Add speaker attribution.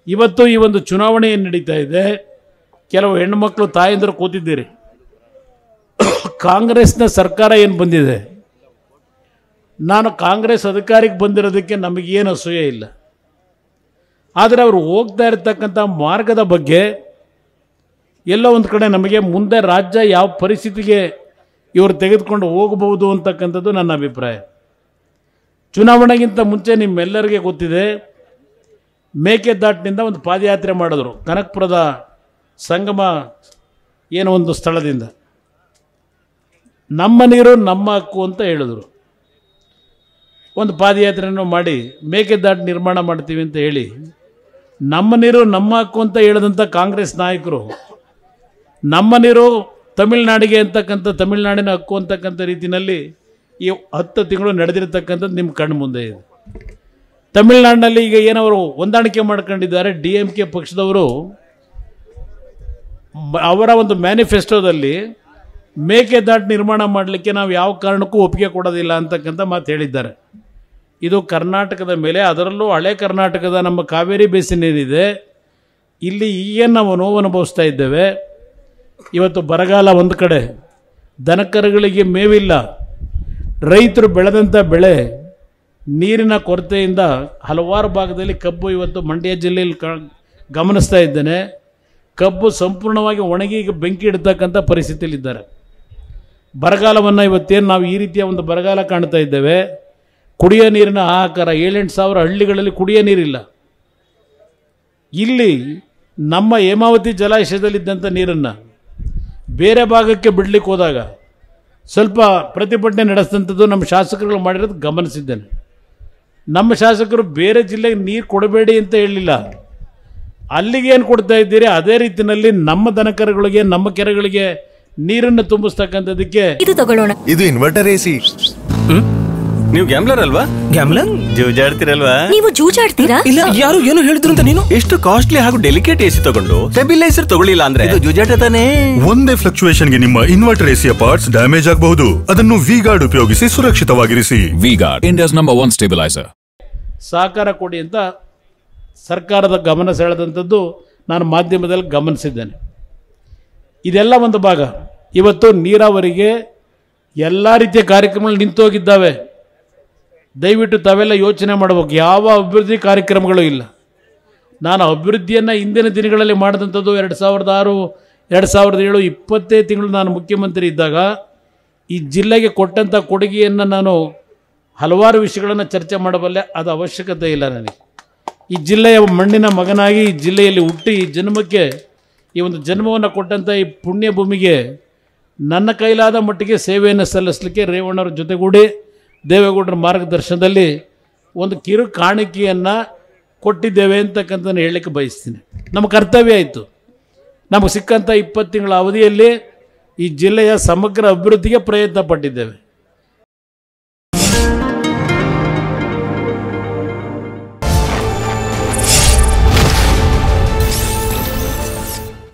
Speaker 1: ಇವತ್ತು ಈ ಒಂದು ಚುನಾವಣೆ ಏನು ನಡೀತಾ ಇದೆ, ಕೆಲವು ಹೆಣ್ಣುಮಕ್ಕಳು ತಾಯಂದಿರು ಕೂತಿದ್ದೀರಿ. ಕಾಂಗ್ರೆಸ್ನ ಸರ್ಕಾರ ಏನು ಬಂದಿದೆ, ನಾನು ಕಾಂಗ್ರೆಸ್ ಅಧಿಕಾರಕ್ಕೆ ಬಂದಿರೋದಕ್ಕೆ ನಮಗೇನು ಅಸೂಯೆ ಇಲ್ಲ. ಆದರೆ ಅವರು ಹೋಗ್ತಾ ಇರತಕ್ಕಂಥ ಮಾರ್ಗದ ಬಗ್ಗೆ ಎಲ್ಲೋ ಒಂದು ಕಡೆ ನಮಗೆ ಮುಂದೆ ರಾಜ್ಯ ಯಾವ ಪರಿಸ್ಥಿತಿಗೆ ಇವರು ತೆಗೆದುಕೊಂಡು ಹೋಗಬಹುದು ಅಂತಕ್ಕಂಥದ್ದು ನನ್ನ ಅಭಿಪ್ರಾಯ. ಚುನಾವಣೆಗಿಂತ ಮುಂಚೆ ನಿಮ್ಮೆಲ್ಲರಿಗೆ ಗೊತ್ತಿದೆ, ಮೇಕೆದಾಟಿನಿಂದ ಒಂದು ಪಾದಯಾತ್ರೆ ಮಾಡಿದ್ರು ಕನಕಪುರದ ಸಂಗಮ ಏನೋ ಒಂದು ಸ್ಥಳದಿಂದ. ನಮ್ಮ ನೀರು ನಮ್ಮ ಹಕ್ಕು ಅಂತ ಹೇಳಿದ್ರು. ಒಂದು ಪಾದಯಾತ್ರೆಯನ್ನು ಮಾಡಿ ಮೇಕೆದಾಟು ನಿರ್ಮಾಣ ಮಾಡ್ತೀವಿ ಅಂತ ಹೇಳಿ, ನಮ್ಮ ನೀರು ನಮ್ಮ ಹಕ್ಕು ಅಂತ ಹೇಳಿದಂಥ ಕಾಂಗ್ರೆಸ್ ನಾಯಕರು ನಮ್ಮ ನೀರು ತಮಿಳುನಾಡಿಗೆ ಅಂತಕ್ಕಂಥ ತಮಿಳುನಾಡಿನ ಹಕ್ಕು ಅಂತಕ್ಕಂಥ ರೀತಿಯಲ್ಲಿ ಈ 10 ತಿಂಗಳು ನಡೆದಿರತಕ್ಕಂಥದ್ದು ನಿಮ್ಮ ಕಣ್ಣು ಮುಂದೆ ಇದೆ. ತಮಿಳುನಾಡಿನಲ್ಲಿ ಈಗ ಏನವರು ಹೊಂದಾಣಿಕೆ ಮಾಡ್ಕೊಂಡಿದ್ದಾರೆ, DMK ಪಕ್ಷದವರು ಅವರ ಒಂದು ಮ್ಯಾನಿಫೆಸ್ಟೋದಲ್ಲಿ ಮೇಕೆದಾಟು ನಿರ್ಮಾಣ ಮಾಡಲಿಕ್ಕೆ ನಾವು ಯಾವ ಕಾರಣಕ್ಕೂ ಒಪ್ಪಿಗೆ ಕೊಡೋದಿಲ್ಲ ಅಂತಕ್ಕಂಥ ಮಾತು ಹೇಳಿದ್ದಾರೆ. ಇದು ಕರ್ನಾಟಕದ ಮೇಲೆ, ಅದರಲ್ಲೂ ಹಳೆ ಕರ್ನಾಟಕದ ನಮ್ಮ ಕಾವೇರಿ ಬೇಸಿನ್ ಏನಿದೆ ಇಲ್ಲಿ ಈಗೇನು ನಾವು ನೋವು ಅನುಭವಿಸ್ತಾ ಇದ್ದೇವೆ. ಇವತ್ತು ಬರಗಾಲ ಒಂದು ಕಡೆ, ದನಕರುಗಳಿಗೆ ಮೇವಿಲ್ಲ, ರೈತರು ಬೆಳೆದಂಥ ಬೆಳೆ ನೀರಿನ ಕೊರತೆಯಿಂದ ಹಲವಾರು ಭಾಗದಲ್ಲಿ ಕಬ್ಬು, ಇವತ್ತು ಮಂಡ್ಯ ಜಿಲ್ಲೆಯಲ್ಲಿ ಗಮನಿಸ್ತಾ ಇದ್ದೇನೆ, ಕಬ್ಬು ಸಂಪೂರ್ಣವಾಗಿ ಒಣಗಿ ಈಗ ಬೆಂಕಿ ಇಡ್ತಕ್ಕಂಥ ಪರಿಸ್ಥಿತಿಯಲ್ಲಿದ್ದಾರೆ. ಬರಗಾಲವನ್ನು ಇವತ್ತೇನು ನಾವು ಈ ರೀತಿಯ ಒಂದು ಬರಗಾಲ ಕಾಣ್ತಾ ಇದ್ದೇವೆ. ಕುಡಿಯೋ ನೀರಿನ ಹಾಹಾಕಾರ, 7-8 ಸಾವಿರ ಹಳ್ಳಿಗಳಲ್ಲಿ ಕುಡಿಯೋ ನೀರಿಲ್ಲ. ಇಲ್ಲಿ ನಮ್ಮ ಹೇಮಾವತಿ ಜಲಾಶಯದಲ್ಲಿದ್ದಂಥ ನೀರನ್ನು ಬೇರೆ ಭಾಗಕ್ಕೆ ಬಿಡಲಿಕ್ಕೆ ಹೋದಾಗ ಸ್ವಲ್ಪ ಪ್ರತಿಭಟನೆ ನಡೆಸಿದಂಥದ್ದು ನಮ್ಮ ಶಾಸಕರುಗಳು ಮಾಡಿರೋದು ಗಮನಿಸಿದ್ದೇನೆ. ನಮ್ಮ ಶಾಸಕರು ಬೇರೆ ಜಿಲ್ಲೆಗೆ ನೀರು ಕೊಡಬೇಡಿ ಅಂತ ಹೇಳಲಿಲ್ಲ, ಅಲ್ಲಿಗೆ ಏನು ಕೊಡ್ತಾ ಇದ್ದೀರಿ ಅದೇ ರೀತಿಯಲ್ಲಿ ನಮ್ಮ ದನಕರುಗಳಿಗೆ ನಮ್ಮ ಕೆರೆಗಳಿಗೆ ನೀರನ್ನು ತುಂಬಿಸ್ತಕ್ಕಂಥದಕ್ಕೆ
Speaker 2: ಇದು ತಗೊಳ್ಳೋಣ.
Speaker 3: ಇದು ಇನ್ವರ್ಟರ್ AC.
Speaker 4: ನೀವು ಗ್ಯಾಮ್ಲರ್ ಅಲ್ವಾ? ಗ್ಯಾಮ್ಲರ್ ಜೂಜಾಡ್ತಿರಲ್ವಾ?
Speaker 2: ನೀವು ಜೂಜಾಡ್ತೀರಾ?
Speaker 4: ಇಲ್ಲ, ಯಾರು ಏನು ಹೇಳಿದ್ರು ಅಂತ ನೀನು ಎಷ್ಟು ಕಾಸ್ಟ್ಲಿ ಹಾಗೂ ಡೆಲಿಕೇಟ್ AC ತಗೊಂಡು ಸ್ಟೆಬಿಲೈಸರ್ ತಗೊಳ್ಳಿಲ್ಲ ಅಂದ್ರೆ ಇದು ಜೂಜಾಟ ತಾನೇ.
Speaker 3: ಒಂದೇ ಫ್ಲಕ್ಚುಯೇಷನ್ ಗೆ ನಿಮ್ಮ ಇನ್ವರ್ಟರ್ AC ಪಾರ್ಟ್ಸ್ ಡ್ಯಾಮೇಜ್ ಆಗಬಹುದು. ಅದನ್ನು V-Guard ಉಪಯೋಗಿಸಿ ಸುರಕ್ಷಿತವಾಗಿರಿಸಿ.
Speaker 5: V-Guard, India's #1 stabilizer.
Speaker 1: ಸಹಕಾರ ಕೊಡಿ ಅಂತ ಸರ್ಕಾರದ ಗಮನ ಸೆಳೆದಂಥದ್ದು ನಾನು ಮಾಧ್ಯಮದಲ್ಲಿ ಗಮನಿಸಿದ್ದೇನೆ. ಇದೆಲ್ಲ ಒಂದು ಭಾಗ. ಇವತ್ತು ನೀರಾವರಿಗೆ ಎಲ್ಲ ರೀತಿಯ ಕಾರ್ಯಕ್ರಮಗಳು ನಿಂತೋಗಿದ್ದಾವೆ. ದಯವಿಟ್ಟು ತಾವೆಲ್ಲ ಯೋಚನೆ ಮಾಡಬೇಕು, ಯಾವ ಅಭಿವೃದ್ಧಿ ಕಾರ್ಯಕ್ರಮಗಳು ಇಲ್ಲ. ನಾನು ಅಭಿವೃದ್ಧಿಯನ್ನು ಹಿಂದಿನ ದಿನಗಳಲ್ಲಿ ಮಾಡಿದಂಥದ್ದು 2006, 2007 20 ತಿಂಗಳು ನಾನು ಮುಖ್ಯಮಂತ್ರಿ ಇದ್ದಾಗ ಈ ಜಿಲ್ಲೆಗೆ ಕೊಟ್ಟಂಥ ಕೊಡುಗೆಯನ್ನು ನಾನು ಹಲವಾರು ವಿಷಯಗಳನ್ನು ಚರ್ಚೆ ಮಾಡಬಲ್ಲೆ. ಅದು ಅವಶ್ಯಕತೆ ಇಲ್ಲ ನನಗೆ. ಈ ಜಿಲ್ಲೆಯ ಮಣ್ಣಿನ ಮಗನಾಗಿ ಈ ಜಿಲ್ಲೆಯಲ್ಲಿ ಹುಟ್ಟಿ ಈ ಜನ್ಮಕ್ಕೆ ಈ ಒಂದು ಜನ್ಮವನ್ನು ಕೊಟ್ಟಂಥ ಈ ಪುಣ್ಯ ಭೂಮಿಗೆ ನನ್ನ ಕೈಲಾದ ಮಟ್ಟಿಗೆ ಸೇವೆಯನ್ನು ಸಲ್ಲಿಸಲಿಕ್ಕೆ ರೇವಣ್ಣವ್ರ ಜೊತೆಗೂಡಿ ದೇವೇಗೌಡರ ಮಾರ್ಗದರ್ಶನದಲ್ಲಿ ಒಂದು ಕಿರು ಕಾಣಿಕೆಯನ್ನು ಕೊಟ್ಟಿದ್ದೇವೆ ಅಂತಕ್ಕಂಥದ್ದನ್ನು ಹೇಳಲಿಕ್ಕೆ ಬಯಸ್ತೀನಿ. ನಮ್ಮ ಕರ್ತವ್ಯ ಆಯಿತು. ನಮಗೆ ಸಿಕ್ಕಂಥ 20 ತಿಂಗಳ ಅವಧಿಯಲ್ಲಿ ಈ ಜಿಲ್ಲೆಯ ಸಮಗ್ರ ಅಭಿವೃದ್ಧಿಗೆ ಪ್ರಯತ್ನ ಪಟ್ಟಿದ್ದೇವೆ.